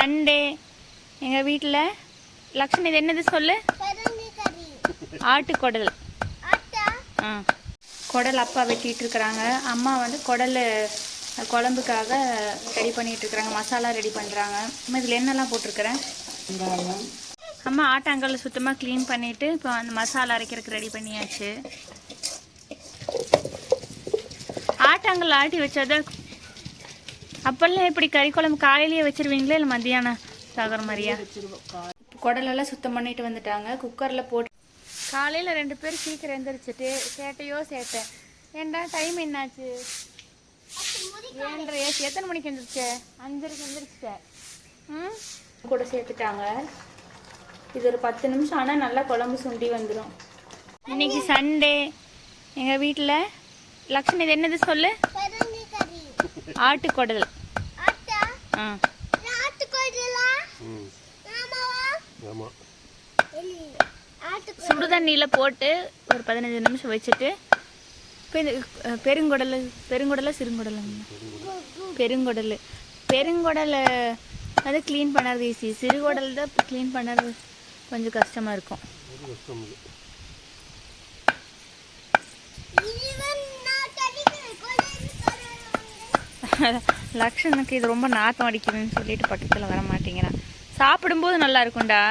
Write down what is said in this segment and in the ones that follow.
Sunday எங்கள் வீட்டில் லக்ஷ்மி இது என்னது சொல்லு? ஆட்டுக்குடல். குடல் அப்பா வெட்டிகிட்டு இருக்கிறாங்க. அம்மா வந்து குடல் குழம்புக்காக ரெடி பண்ணிகிட்டு இருக்கிறாங்க. மசாலா ரெடி பண்ணுறாங்க. அம்மா இதில் என்னெல்லாம் போட்டிருக்கிறேன்? வெங்காயம். அம்மா ஆட்டாங்கல்ல சுத்தமாக க்ளீன் பண்ணிவிட்டு இப்போ அந்த மசாலா அரைக்கிறதுக்கு ரெடி பண்ணியாச்சு. ஆட்டாங்கல் ஆட்டி வச்சாதான். அப்போல்லாம் எப்படி கறி குழம்பு காலையிலேயே வச்சுருவீங்களா இல்லை மத்தியானம் சாகிற மாதிரியா? குடலெல்லாம் சுத்தம் பண்ணிட்டு வந்துட்டாங்க. குக்கரில் போட்டு காலையில் 2 பேர் சீக்கிரம் எழுந்திரிச்சிட்டு சேட்டையோ சேட்டை. ஏண்டா டைம் என்னாச்சு? 7:30. எத்தனை மணிக்கு எழுந்திரிச்ச? 5:30க்கு எழுந்திரிச்சிட்டேன். கூட சேர்த்துட்டாங்க. இது ஒரு 10 நிமிஷம் ஆனால் நல்லா குழம்பு சுண்டி வந்துடும். இன்னைக்கு சண்டே எங்கள் வீட்டில் லக்ஷ்மி இது என்னது சொல்லு? ஆட்டுக்குடல். சுடுதண்ணியில் போட்டு ஒரு 15 நிமிஷம் வச்சுட்டு இப்போ இந்த பெருங்குடலை பெருங்குடலை அது க்ளீன் பண்ணுறது ஈஸி. சிறுகுடல் தான் க்ளீன் பண்ணுறது கொஞ்சம் கஷ்டமாக இருக்கும். லக்ஷனுக்கு இது ரொம்ப நாத்தம் அடிக்குதுன்னு சொல்லிட்டு பக்கத்தில் வர மாட்டேங்கிறான். சாப்பிடும்போது நல்லா இருக்கும்டா.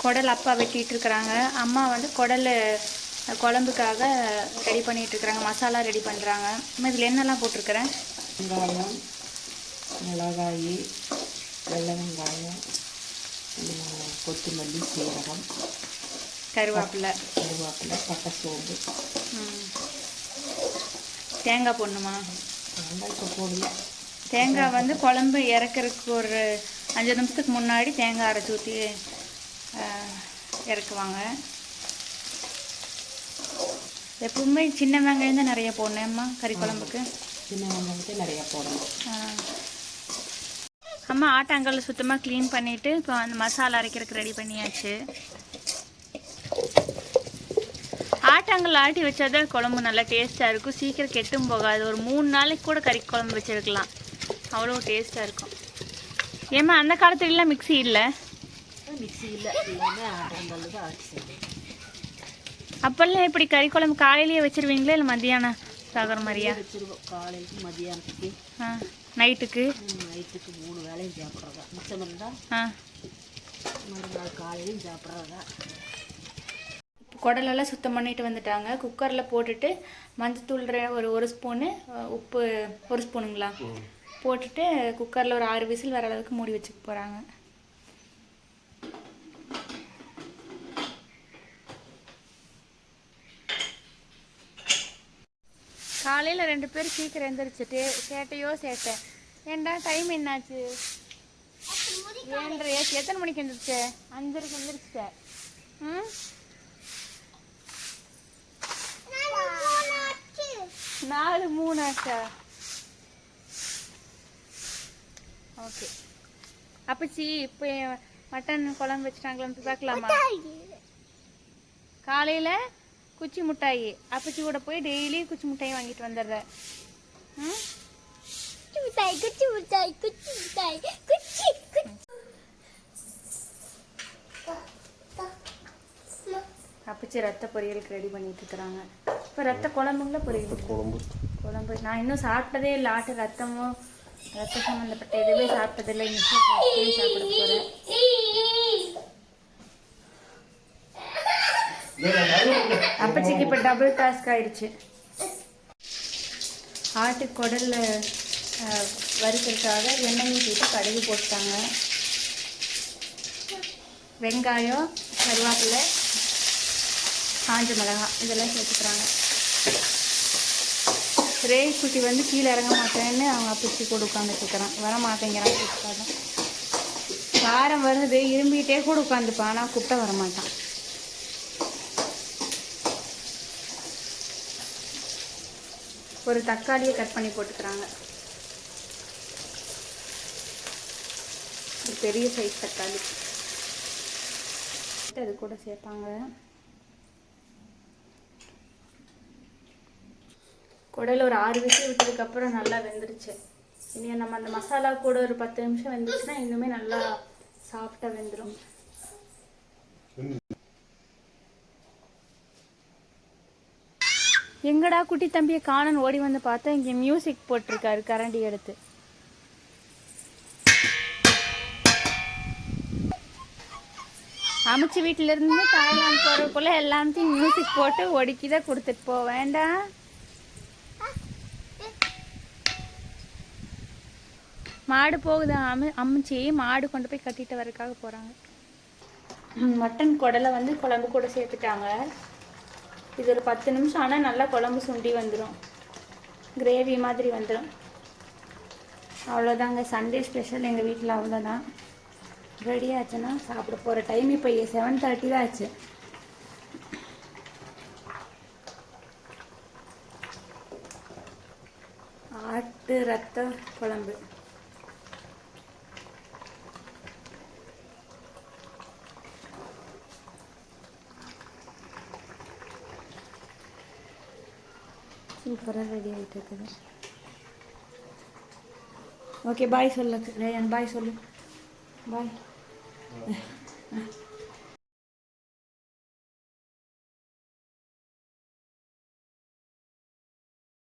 குடல் அப்பா வெட்டிகிட்டு இருக்கிறாங்க. அம்மா வந்து குடல் குழம்புக்காக ரெடி பண்ணிகிட்டு இருக்கிறாங்க. மசாலா ரெடி பண்ணுறாங்க. இதில் என்னெல்லாம் போட்டிருக்கிறேன்? வெங்காயம், மிளகாய், வெள்ளை வெங்காயம், கொத்தமல்லி, சீரகம், கருவேப்பிலை, பட்டை, சோம்பு. தேங்காய் போடணுமா? தேங்காய் இப்போ போடல. தேங்காய் வந்து குழம்பு இறக்குறதுக்கு ஒரு 5 நிமிஷத்துக்கு முன்னாடி தேங்காய் அரைச்சி ஊற்றி இறக்குவாங்க. எப்பவுமே சின்ன வெங்காயம் தான் நிறைய போடணும்மா கறி குழம்புக்கு. சின்ன வெங்காயத்தை நிறைய போடணும். அம்மா ஆட்டாங்கல்ல சுத்தமாக க்ளீன் பண்ணிவிட்டு இப்போ அந்த மசாலா அரைக்கிறதுக்கு ரெடி பண்ணியாச்சு. ஆட்டாங்கல் ஆட்டி வச்சாதான் குழம்பு நல்லா டேஸ்ட்டாக இருக்கும். சீக்கிரம் கெட்டும் போகாது. ஒரு 3 நாளைக்கு கூட கறி குழம்பு வச்சுருக்கலாம். அவ்வளோ டேஸ்ட்டாக இருக்கும். ஏம்மா அந்த காலத்துலலாம் மிக்ஸி இல்லை? அப்பெல்லாம் எப்படி கறி குழம்பு காலையிலேயே வச்சிருவீங்களா இல்லை மத்தியானம் சாகிற மாதிரியா? காலைக்கு மத்தியானத்துக்கு நைட்டுக்கு 3 வேளையும் சாப்பிட்றதா. மிச்சம் இருந்தால் மறுநாள் காலையிலையும் சாப்பிட்றதா. குடலெல்லாம் சுத்தம் பண்ணிட்டு வந்துட்டாங்க. குக்கரில் போட்டுட்டு மஞ்சத்தூள் ஒரு ஸ்பூனு, உப்பு 1 ஸ்பூனுங்களா போட்டுட்டு குக்கரில் ஒரு 6 விசில் வர அளவுக்கு மூடி வச்சுக்க போகிறாங்க. காலையில் 2 பேர் சீக்கிரம் எழுந்திரிச்சிட்டு சேட்டையோ சேட்டை. ஏண்டா டைம் என்னாச்சு? 7:30. எத்தனை மணிக்கு எழுந்திரிச்ச? 5:30க்கு எழுந்திரிச்சிட்டேன். 4:03 ஆச்சா? ஓகே. அப்பச்சி இப்போ மட்டன் குழம்பு வச்சுட்டாங்களான்னு பார்க்கலாமா? காலையில் குச்சி மிட்டாயி அப்பச்சி கூட போய் டெய்லி குச்சி மிட்டாய் வாங்கிட்டு வந்துடுறேன். அப்பச்சி ரத்த பொரியலுக்கு ரெடி பண்ணிட்டு இருக்கிறாங்க. இப்போ ரத்த குழம்புங்களா பொரியல்? குழம்பு நான் இன்னும் சாப்பிட்டதே இல்லை. ஆட்டு ரத்தமோ ரத்த சம்மந்தப்பட்ட எதுவுமே சாப்பிட்டதில்லை. இன்னும் சாப்பிட போகிறேன். அப்பச்சிக்கு இப்போ டபுள் டாஸ்க் ஆயிடுச்சு. ஆட்டு குடல்ல வறுக்கிறதுக்காக எண்ணெய் ஊற்றிட்டு கடுகு போட்டாங்க. வெங்காயம், கருவேப்பிலை, காஞ்ச மிளகாய் இதெல்லாம் சேர்த்துக்கிறாங்க. ரேய் குட்டி வந்து கீழே இறங்க மாட்டேன்னு அவங்க பிடிச்சி கூட உட்காந்துட்டுருக்கிறான். வர மாட்டேங்கிறான். கூப்பிட்டாதான் வாரம் வருது, இரும்பிகிட்டே கூட உட்காந்துப்பான். ஆனால் கூப்பிட்டா வரமாட்டான். ஒரு தக்காளியை கட் பண்ணி போட்டுக்கிறாங்க. ஒரு பெரிய சைஸ் தக்காளி அது கூட சேர்ப்பாங்க. குடல் ஒரு 6 விசில் விட்டதுக்கப்புறம் நல்லா வெந்துருச்சு. இனி நம்ம அந்த மசாலா கூட ஒரு 10 நிமிஷம் வெந்துச்சுன்னா இன்னுமே நல்லா சாஃப்டாக வெந்துடும். எங்கடா குட்டி தம்பியை காணன்னு ஓடி வந்து பார்த்தா இங்கே மியூசிக் போட்டிருக்காரு கரண்டி எடுத்து. அமைச்சு வீட்டிலேருந்து தாய்லாந்து போகிறதுக்குள்ளே எல்லாத்தையும் மியூசிக் போட்டு ஒடுக்கிதான் கொடுத்துட்டு போ வேண்டாம். மாடு போகுது. அம்மிச்சி மாடு கொண்டு போய் கட்டிட்டு வரதுக்காக போகிறாங்க. மட்டன் குடலை வந்து குழம்பு கூட சேர்த்துட்டாங்க. இது ஒரு 10 நிமிஷம் ஆனால் நல்லா குழம்பு சுண்டி வந்துடும். கிரேவி மாதிரி வந்துடும். அவ்வளோதாங்க சண்டே ஸ்பெஷல் எங்கள் வீட்டில். அவ்வளோதான். ரெடி ஆச்சுன்னா சாப்பிட போகிற டைம் இப்போ 7:30 தான் ஆச்சு. ஆட்டு ரத்த குழம்பு. சூப்பராக ரெடி ஆகிட்டு இருக்குது. ஓகே பாய் சொல்லு ரேயன். பாய் சொல்லு. பாய்.